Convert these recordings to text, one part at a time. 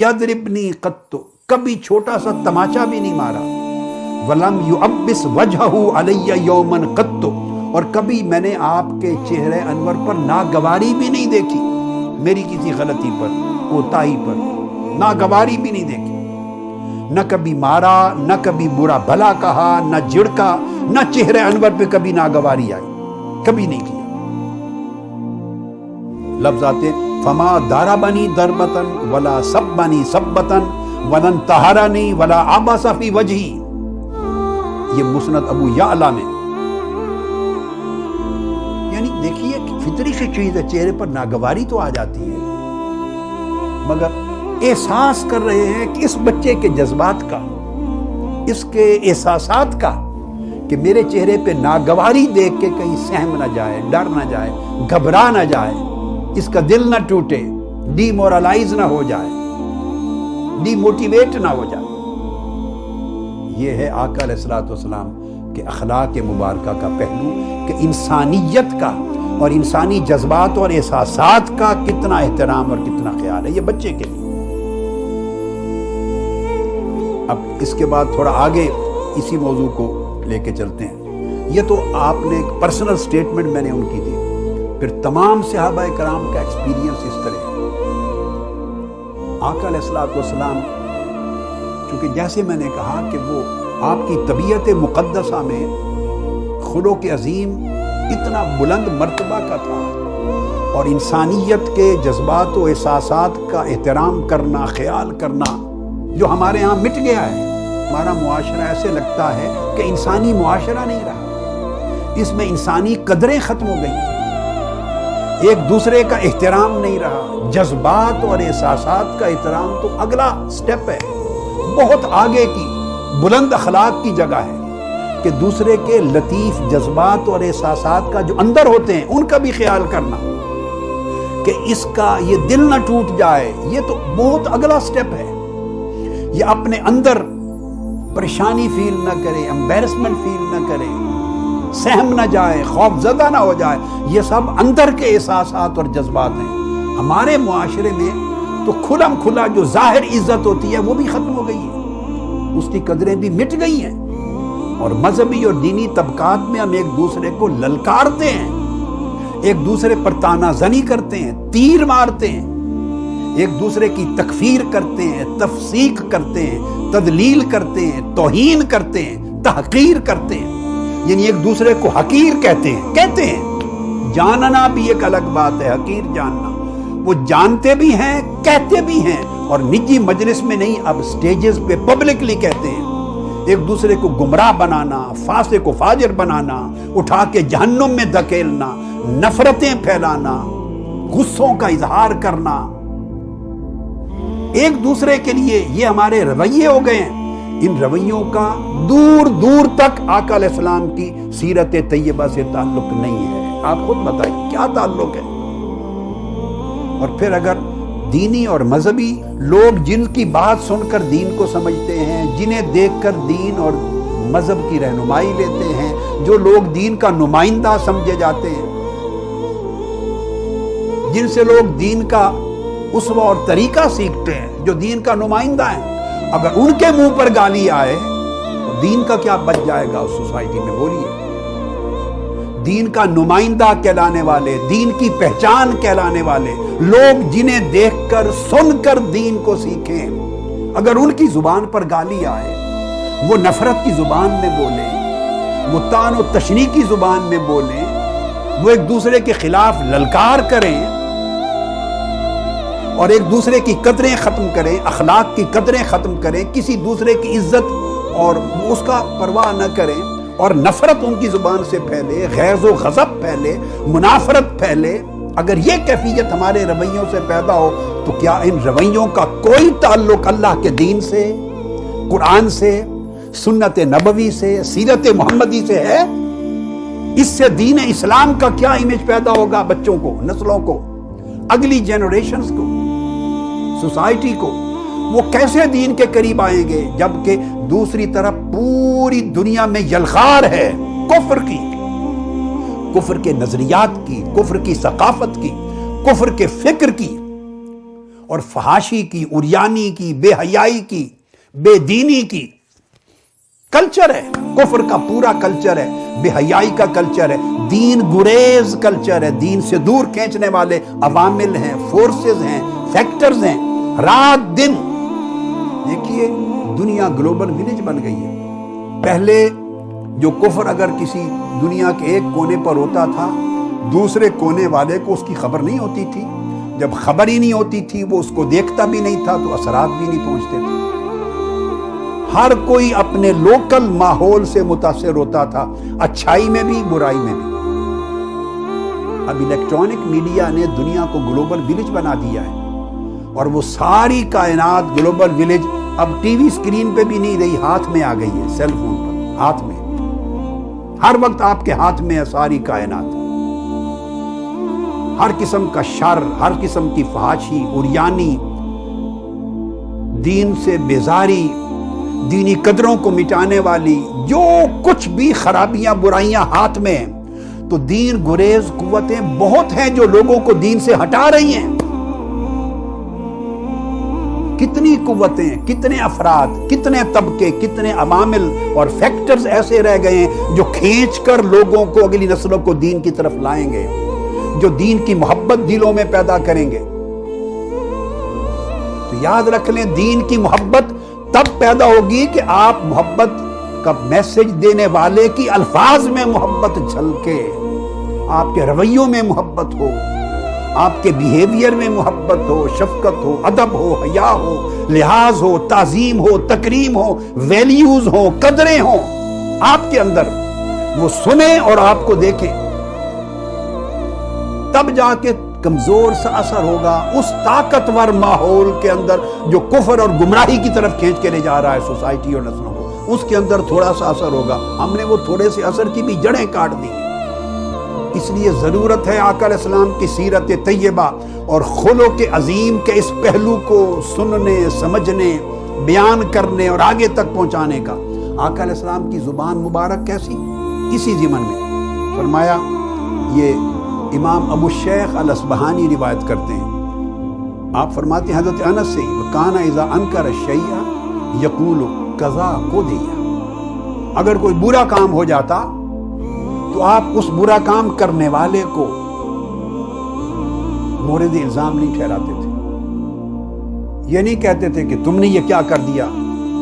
यदरिबनी कत्तो, कभी छोटा सा तमाचा भी नहीं मारा। वलम युअब्बिस वजहहु अलैया यौमन कत्तो, और कभी मैंने आपके चेहरे अनवर पर नागवारी भी नहीं देखी, मेरी किसी गलती पर, कोताही पर नागवारी भी नहीं देखी। न कभी मारा, न कभी बुरा भला कहा, न झिड़का, न चेहरे अनवर पे कभी नागवारी आई, कभी नहीं किया। लफ्ज आते फमा दारबनी दरबतन वला सब्बनी सब्बतन वलन तहरनी वला आबसा फी वजही, ये मुस्नद अबू याला में। यानी देखिए फितरी सी चीज है, चेहरे पर नागवारी तो आ जाती है, मगर एहसास कर रहे हैं कि इस बच्चे के जज्बात का, इसके एहसासात का, कि मेरे चेहरे पे नागवारी देख के कहीं सहम ना जाए, डर ना जाए, घबरा ना जाए, इसका दिल ना टूटे, डीमोरलाइज ना हो जाए, डीमोटिवेट ना हो जाए। ये है आका अलैहिस्सलाम के अखलाक मुबारका का पहलू, कि इंसानियत का और इंसानी जज्बात और एहसासात का कितना एहतराम और कितना ख्याल है ये बच्चे के लिए। अब इसके बाद थोड़ा आगे इसी मौजू को लेके चलते हैं। ये तो आपने एक पर्सनल स्टेटमेंट मैंने उनकी दी, फिर तमाम सहाबा कराम का एक्सपीरियंस इस तरह। आका अलैहिस्सलाम चूँकि जैसे मैंने कहा कि वो आपकी तबीयत मुक़द्दसा में खुलूक़ अज़ीम इतना बुलंद मर्तबा का था, और इंसानियत के जज्बात व एहसासात का एहतराम करना, ख्याल करना जो हमारे यहाँ मिट गया है। हमारा मुआशरा ऐसे लगता है कि इंसानी मुआशरा नहीं रहा, इसमें इंसानी कदरें ख़त्म हो गई, एक दूसरे का एहतराम नहीं रहा। जज्बात और एहसासात का एहतराम तो अगला स्टेप है, बहुत आगे की बुलंद अखलाक की जगह है, कि दूसरे के लतीफ़ जज्बात और एहसासात का जो अंदर होते हैं उनका भी ख्याल करना, कि इसका ये दिल ना टूट जाए, ये तो बहुत अगला स्टेप है। ये अपने अंदर परेशानी फील ना करे, एम्बैरसमेंट फील ना करे, सहम ना जाए, खौफजदा ना हो जाए, ये सब अंदर के एहसासात और जज्बात हैं। हमारे मुआशरे में तो खुलम खुला जो जाहिर इज्जत होती है वो भी खत्म हो गई है, उसकी कदरें भी मिट गई हैं, और मजहबी और दीनी तबकात में हम एक दूसरे को ललकारते हैं, एक दूसरे पर तानाजनी करते हैं, तीर मारते हैं, एक दूसरे की तकफीर करते हैं, तफसीक करते हैं, तदलील करते हैं, तौहीन करते हैं, तहकीर करते हैं, यानी एक दूसरे को हकीर कहते हैं। जानना भी एक अलग बात है, हकीर जानना, वो जानते भी हैं, कहते भी हैं, और निजी मजलिस में नहीं, अब स्टेजेस पे पब्लिकली कहते हैं। एक दूसरे को गुमराह बनाना, फासे को फाजिर बनाना, उठा के जहन्नुम में धकेलना, नफरतें फैलाना, गुस्सों का इजहार करना, एक दूसरे के लिए ये हमारे रवैये हो गए हैं। इन रवैयों का दूर दूर तक आका अलैहिस्सलाम की सीरत तैयबा से ताल्लुक नहीं है। आप खुद बताइए क्या ताल्लुक है। और फिर अगर दीनी और मजहबी लोग जिनकी बात सुनकर दीन को समझते हैं, जिन्हें देखकर दीन और मजहब की रहनुमाई लेते हैं, जो लोग दीन का नुमाइंदा समझे जाते हैं, जिनसे लोग दीन का उसवा और तरीका सीखते हैं, जो दीन का नुमाइंदा है, अगर उनके मुंह पर गाली आए तो दीन का क्या बच जाएगा उस सोसाइटी में? बोलिए। दीन का नुमाइंदा कहलाने वाले, दीन की पहचान कहलाने वाले लोग, जिन्हें देखकर सुनकर दीन को सीखें, अगर उनकी जुबान पर गाली आए, वो नफरत की जुबान में बोले, वो तान और तशनी की जुबान में बोले, वो एक दूसरे के खिलाफ ललकार करें और एक दूसरे की कदरें खत्म करें, अखलाक की कदरें खत्म करें, किसी दूसरे की इज्जत और उसका परवाह न करें, और नफरत उनकी जुबान से फैले, गैज़ व ग़ज़ब फैले, मुनाफरत फैले, अगर ये कैफियत हमारे रवैयों से पैदा हो, तो क्या इन रवैयों का कोई ताल्लुक अल्लाह के दीन से, कुरान से, सुन्नत नबवी से, सीरत मोहम्मदी से है? इससे दीन इस्लाम का क्या इमेज पैदा होगा बच्चों को, नस्लों को, अगली जनरेशंस को, सोसाइटी को? वो कैसे दीन के करीब आएंगे जबकि दूसरी तरफ पूरी दुनिया में यलगार है कुफ्र की, कुफ्र के नजरियात की, कुफ्र की सकाफत की, कुफ्र के फिक्र की, اور فحاشی کی، عریانی کی، بے حیائی کی، بے دینی کی کلچر ہے. کفر کا پورا کلچر ہے، بے حیائی کا کلچر ہے، دین گریز کلچر ہے، دین سے دور کھینچنے والے عوامل ہیں، فورسز ہیں، فیکٹرز ہیں. رات دن دیکھیے دنیا گلوبل ولیج بن گئی ہے. پہلے جو کفر اگر کسی دنیا کے ایک کونے پر ہوتا تھا، دوسرے کونے والے کو اس کی خبر نہیں ہوتی تھی. جب خبر ہی نہیں ہوتی تھی، وہ اس کو دیکھتا بھی نہیں تھا، تو اثرات بھی نہیں پہنچتے تھے. ہر کوئی اپنے لوکل ماحول سے متاثر ہوتا تھا، اچھائی میں بھی برائی میں بھی. اب الیکٹرانک میڈیا نے دنیا کو گلوبل ولیج بنا دیا ہے، اور وہ ساری کائنات گلوبل ولیج اب ٹی وی سکرین پہ بھی نہیں رہی، ہاتھ میں آ گئی ہے، سیل فون پر ہاتھ میں، ہر وقت آپ کے ہاتھ میں ہے ساری کائنات. ہر قسم کا شر، ہر قسم کی فحاشی، عریانی، دین سے بیزاری، دینی قدروں کو مٹانے والی جو کچھ بھی خرابیاں برائیاں ہاتھ میں ہیں. تو دین گریز قوتیں بہت ہیں جو لوگوں کو دین سے ہٹا رہی ہیں. کتنی قوتیں، کتنے افراد، کتنے طبقے، کتنے عوامل اور فیکٹرز ایسے رہ گئے ہیں جو کھینچ کر لوگوں کو، اگلی نسلوں کو دین کی طرف لائیں گے، جو دین کی محبت دلوں میں پیدا کریں گے. تو یاد رکھ لیں، دین کی محبت تب پیدا ہوگی کہ آپ محبت کا میسج دینے والے کی الفاظ میں محبت جھلکے، آپ کے رویوں میں محبت ہو، آپ کے بیہیویئر میں محبت ہو، شفقت ہو، ادب ہو، حیا ہو، لحاظ ہو، تعظیم ہو، تکریم ہو، ویلیوز ہو، قدریں ہوں آپ کے اندر. وہ سنیں اور آپ کو دیکھیں، تب جا کے کمزور سا اثر ہوگا اس طاقتور ماحول کے اندر جو کفر اور گمراہی کی طرف کھینچ کے لے جا رہا ہے سوسائٹی اور نسلوں کو. اس کے اندر تھوڑا سا اثر ہوگا. ہم نے وہ تھوڑے سے اثر کی بھی جڑیں کاٹ دی. اس لیے ضرورت ہے آقا علیہ السلام کی سیرت طیبہ اور خلق عظیم کے اس پہلو کو سننے، سمجھنے، بیان کرنے اور آگے تک پہنچانے کا. آقا علیہ السلام کی زبان مبارک کیسی؟ اسی ضمن میں فرمایا، یہ امام ابو الشیخ الاصبہانی روایت کرتے ہیں، آپ فرماتے ہیں حضرت انس سے، وَكَانَ إِذَا أَنْكَرَ الشَّيْءَ يَقُولُ قَضَا قُضِيَ. اگر کوئی برا کام ہو جاتا تو آپ اس برا کام کرنے والے کو مورد الزام نہیں ٹھہراتے تھے. یہ نہیں کہتے تھے کہ تم نے یہ کیا کر دیا،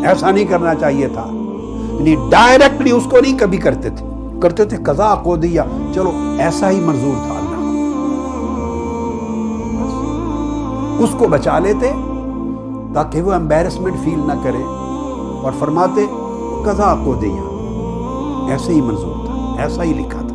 ایسا نہیں کرنا چاہیے تھا. یعنی ڈائریکٹلی اس کو نہیں کبھی کرتے تھے، کرتے تھے قضا قضیہ، چلو ایسا ہی منظور تھا اللہ، اس کو بچا لیتے تاکہ وہ امبیرسمنٹ فیل نہ کرے، اور فرماتے قضا قضیہ، ایسے ہی منظور تھا، ایسا ہی لکھا تھا.